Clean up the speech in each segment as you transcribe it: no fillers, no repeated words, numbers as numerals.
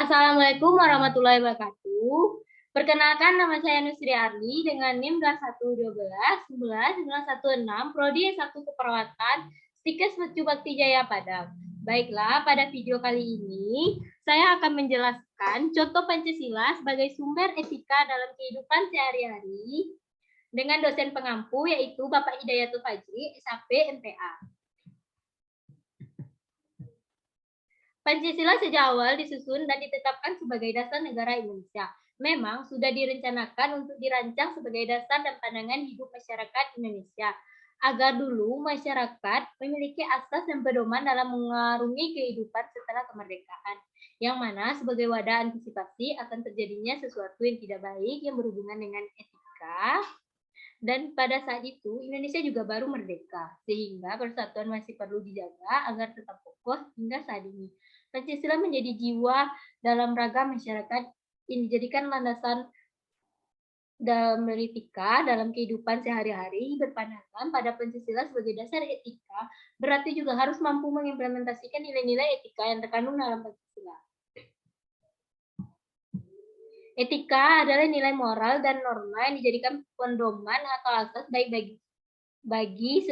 Assalamualaikum warahmatullahi wabarakatuh. Perkenalkan, nama saya Nusri Arli dengan NIM 2112 11 916 Prodi S1 Keperawatan Stikes Mercu Bakti Jaya Padang. Baiklah, pada video kali ini saya akan menjelaskan contoh Pancasila sebagai sumber etika dalam kehidupan sehari-hari dengan dosen pengampu yaitu Bapak Hidayatul Fajri, SHP MPA. Pancasila sejak awal disusun dan ditetapkan sebagai dasar negara Indonesia. Memang sudah direncanakan untuk dirancang sebagai dasar dan pandangan hidup masyarakat Indonesia, agar dulu masyarakat memiliki asas dan pedoman dalam mengarungi kehidupan setelah kemerdekaan, yang mana sebagai wadah antisipasi akan terjadinya sesuatu yang tidak baik yang berhubungan dengan etika. Dan pada saat itu Indonesia juga baru merdeka, sehingga persatuan masih perlu dijaga agar tetap kokoh hingga saat ini. Pancasila menjadi jiwa dalam ragam masyarakat yang dijadikan landasan dalam beretika dalam kehidupan sehari-hari. Berpandangan pada Pancasila sebagai dasar etika berarti juga harus mampu mengimplementasikan nilai-nilai etika yang terkandung dalam Pancasila. Etika adalah nilai moral dan norma yang dijadikan pedoman atau asas baik bagi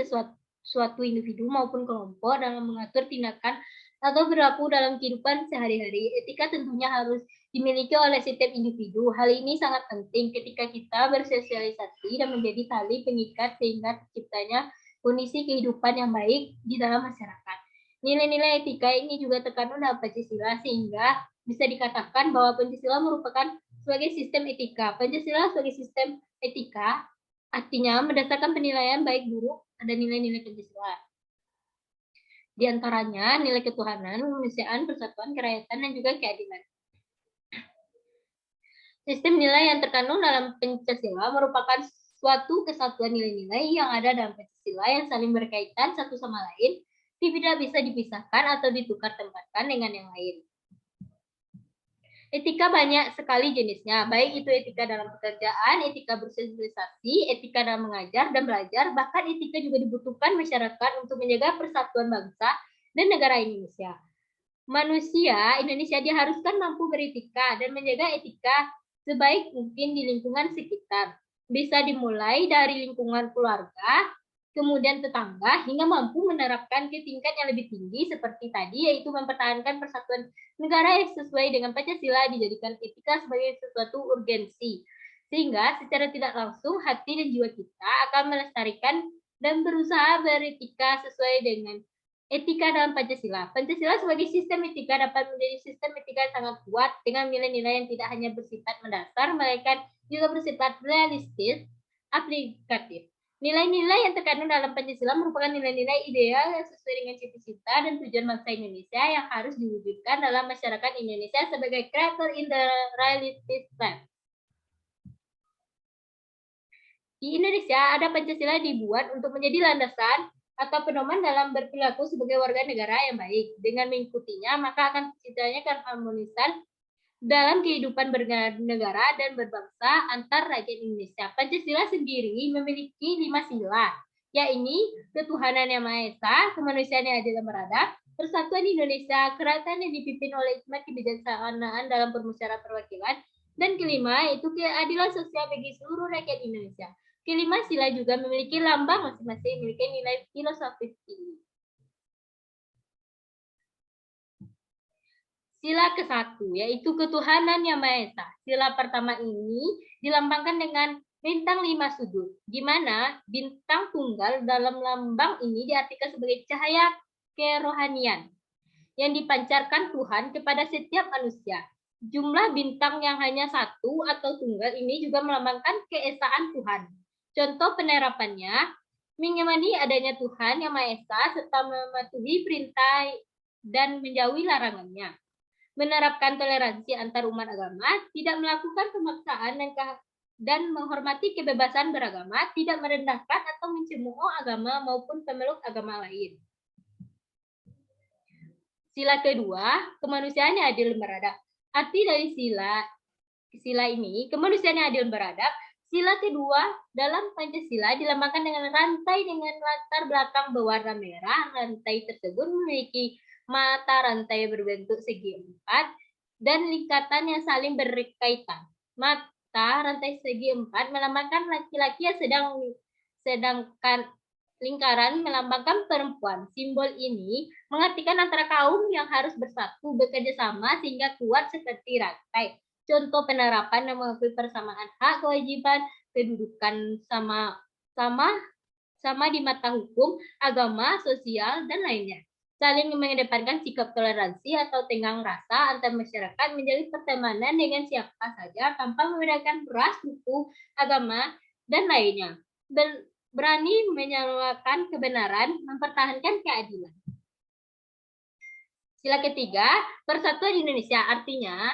suatu individu maupun kelompok dalam mengatur tindakan atau berlaku dalam kehidupan sehari-hari. Etika tentunya harus dimiliki oleh setiap individu. Hal ini sangat penting ketika kita bersosialisasi dan menjadi tali pengikat sehingga terciptanya kondisi kehidupan yang baik di dalam masyarakat. Nilai-nilai etika ini juga terkandung dalam Pancasila sehingga bisa dikatakan bahwa Pancasila merupakan sebagai sistem etika. Pancasila sebagai sistem etika artinya berdasarkan penilaian baik buruk ada nilai-nilai Pancasila. Di antaranya nilai ketuhanan, kemanusiaan, persatuan, kerakyatan, dan juga keadilan. Sistem nilai yang terkandung dalam Pancasila merupakan suatu kesatuan nilai-nilai yang ada dalam Pancasila yang saling berkaitan satu sama lain, tidak bisa dipisahkan atau ditukar tempatkan dengan yang lain. Etika banyak sekali jenisnya, baik itu etika dalam pekerjaan, etika bersosialisasi, etika dalam mengajar dan belajar, bahkan etika juga dibutuhkan masyarakat untuk menjaga persatuan bangsa dan negara Indonesia. Manusia Indonesia diharuskan mampu beretika dan menjaga etika sebaik mungkin di lingkungan sekitar. Bisa dimulai dari lingkungan keluarga, kemudian tetangga, hingga mampu menerapkan ke tingkat yang lebih tinggi seperti tadi, yaitu mempertahankan persatuan negara yang sesuai dengan Pancasila, dijadikan etika sebagai sesuatu urgensi. Sehingga secara tidak langsung hati dan jiwa kita akan melestarikan dan berusaha beretika sesuai dengan etika dalam Pancasila. Pancasila sebagai sistem etika dapat menjadi sistem etika yang sangat kuat dengan nilai-nilai yang tidak hanya bersifat mendasar, melainkan juga bersifat realistis, aplikatif. Nilai-nilai yang terkandung dalam Pancasila merupakan nilai-nilai ideal yang sesuai dengan cita-cita dan tujuan bangsa Indonesia yang harus diwujudkan dalam masyarakat Indonesia sebagai creator in the realistic life. Di Indonesia ada Pancasila dibuat untuk menjadi landasan atau pedoman dalam berperilaku sebagai warga negara yang baik. Dengan mengikutinya, maka akan terciptanya keharmonisan dalam kehidupan bernegara dan berbangsa antar rakyat Indonesia. Pancasila sendiri memiliki 5 sila, yaitu ketuhanan yang Maha Esa, kemanusiaan yang adil dan beradab, persatuan Indonesia, kerakyatan yang dipimpin oleh hikmat kebijaksanaan dalam permusyawaratan perwakilan, dan kelima yaitu keadilan sosial bagi seluruh rakyat Indonesia. Kelima sila juga memiliki lambang masing-masing, memiliki nilai filosofis tinggi. Sila ke-1 yaitu ketuhanan yang Maha Esa. Sila pertama ini dilambangkan dengan bintang 5 sudut, di mana bintang tunggal dalam lambang ini diartikan sebagai cahaya kerohanian yang dipancarkan Tuhan kepada setiap manusia. Jumlah bintang yang hanya satu atau tunggal ini juga melambangkan keesaan Tuhan. Contoh penerapannya, mengimani adanya Tuhan yang Maha Esa serta mematuhi perintah dan menjauhi larangannya. Menerapkan toleransi antar umat agama, tidak melakukan pemaksaan dan menghormati kebebasan beragama, tidak merendahkan atau mencemooh agama maupun pemeluk agama lain. Sila kedua, kemanusiaan yang adil dan beradab. Arti dari sila ini, kemanusiaan yang adil dan beradab. Sila kedua dalam Pancasila dilambangkan dengan rantai dengan latar belakang berwarna merah. Rantai tersebut memiliki mata rantai berbentuk segi 4 dan lingkatan yang saling berkaitan. Mata rantai segi 4 melambangkan laki-laki yang sedangkan lingkaran melambangkan perempuan. Simbol ini mengartikan antara kaum yang harus bersatu, bekerja sama sehingga kuat seperti rantai. Contoh penerapan yang mengakui persamaan hak, kewajiban, kedudukan sama di mata hukum, agama, sosial, dan lainnya. Saling mengedepankan sikap toleransi atau tenggang rasa antar masyarakat, menjalin pertemanan dengan siapa saja tanpa membedakan ras, suku, agama, dan lainnya. Berani menyuarakan kebenaran, mempertahankan keadilan. Sila ketiga, Persatuan Indonesia. Artinya,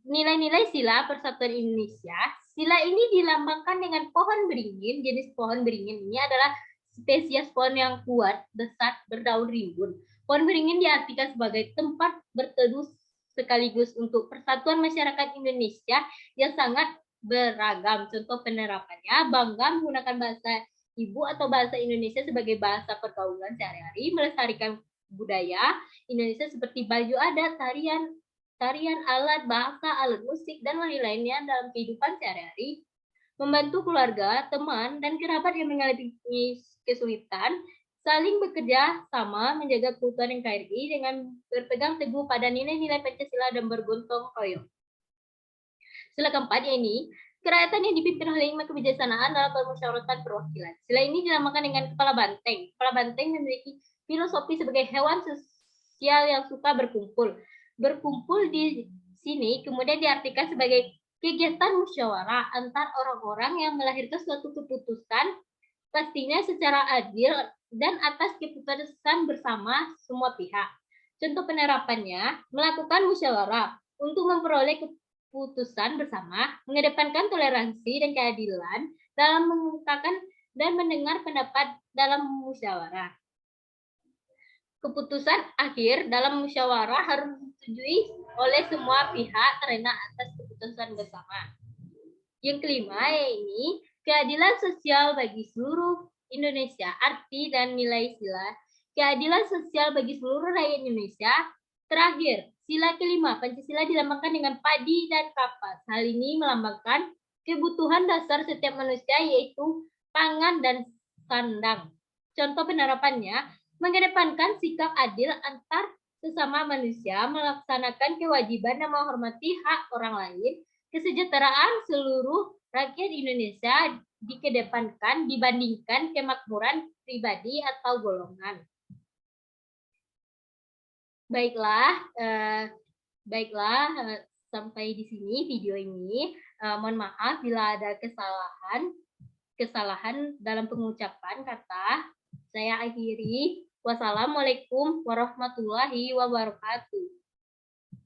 nilai-nilai sila Persatuan Indonesia. Sila ini dilambangkan dengan pohon beringin. Jenis pohon beringin ini adalah spesies pohon yang kuat, besar, berdaun rimbun. Pohon beringin diartikan sebagai tempat berteduh sekaligus untuk persatuan masyarakat Indonesia yang sangat beragam. Contoh penerapannya, bangga menggunakan bahasa ibu atau bahasa Indonesia sebagai bahasa pergaulan sehari-hari, melestarikan budaya Indonesia seperti baju adat, tarian, alat bahasa, alat musik, dan lain-lainnya dalam kehidupan sehari-hari, membantu keluarga, teman, dan kerabat yang mengalami kesulitan, saling bekerja sama menjaga keutuhan NKRI dengan berpegang teguh pada nilai-nilai Pancasila dan bergotong royong. Sila keempat ini, kerakyatan yang dipimpin oleh 5 kebijaksanaan dalam permusyawaratan perwakilan. Sila ini dinamakan dengan kepala banteng. Kepala banteng memiliki filosofi sebagai hewan sosial yang suka berkumpul. Berkumpul di sini kemudian diartikan sebagai kegiatan musyawarah antar orang-orang yang melahirkan suatu keputusan, pastinya secara adil dan atas keputusan bersama semua pihak. Contoh penerapannya, melakukan musyawarah untuk memperoleh keputusan bersama, mengedepankan toleransi dan keadilan dalam mengungkapkan dan mendengar pendapat dalam musyawarah. Keputusan akhir dalam musyawarah harus disetujui oleh semua pihak karena atas keputusan bersama. Yang kelima ini keadilan sosial bagi seluruh Indonesia. Arti dan nilai sila keadilan sosial bagi seluruh rakyat Indonesia. Terakhir, sila kelima, Pancasila dilambangkan dengan padi dan kapas. Hal ini melambangkan kebutuhan dasar setiap manusia yaitu pangan dan sandang. Contoh penerapannya, mengedepankan sikap adil antar sesama manusia, melaksanakan kewajiban dan menghormati hak orang lain, kesejahteraan seluruh rakyat Indonesia dikedepankan dibandingkan kemakmuran pribadi atau golongan. Baiklah, sampai di sini video ini. Mohon maaf bila ada kesalahan dalam pengucapan kata. Saya akhiri. Wassalamualaikum warahmatullahi wabarakatuh.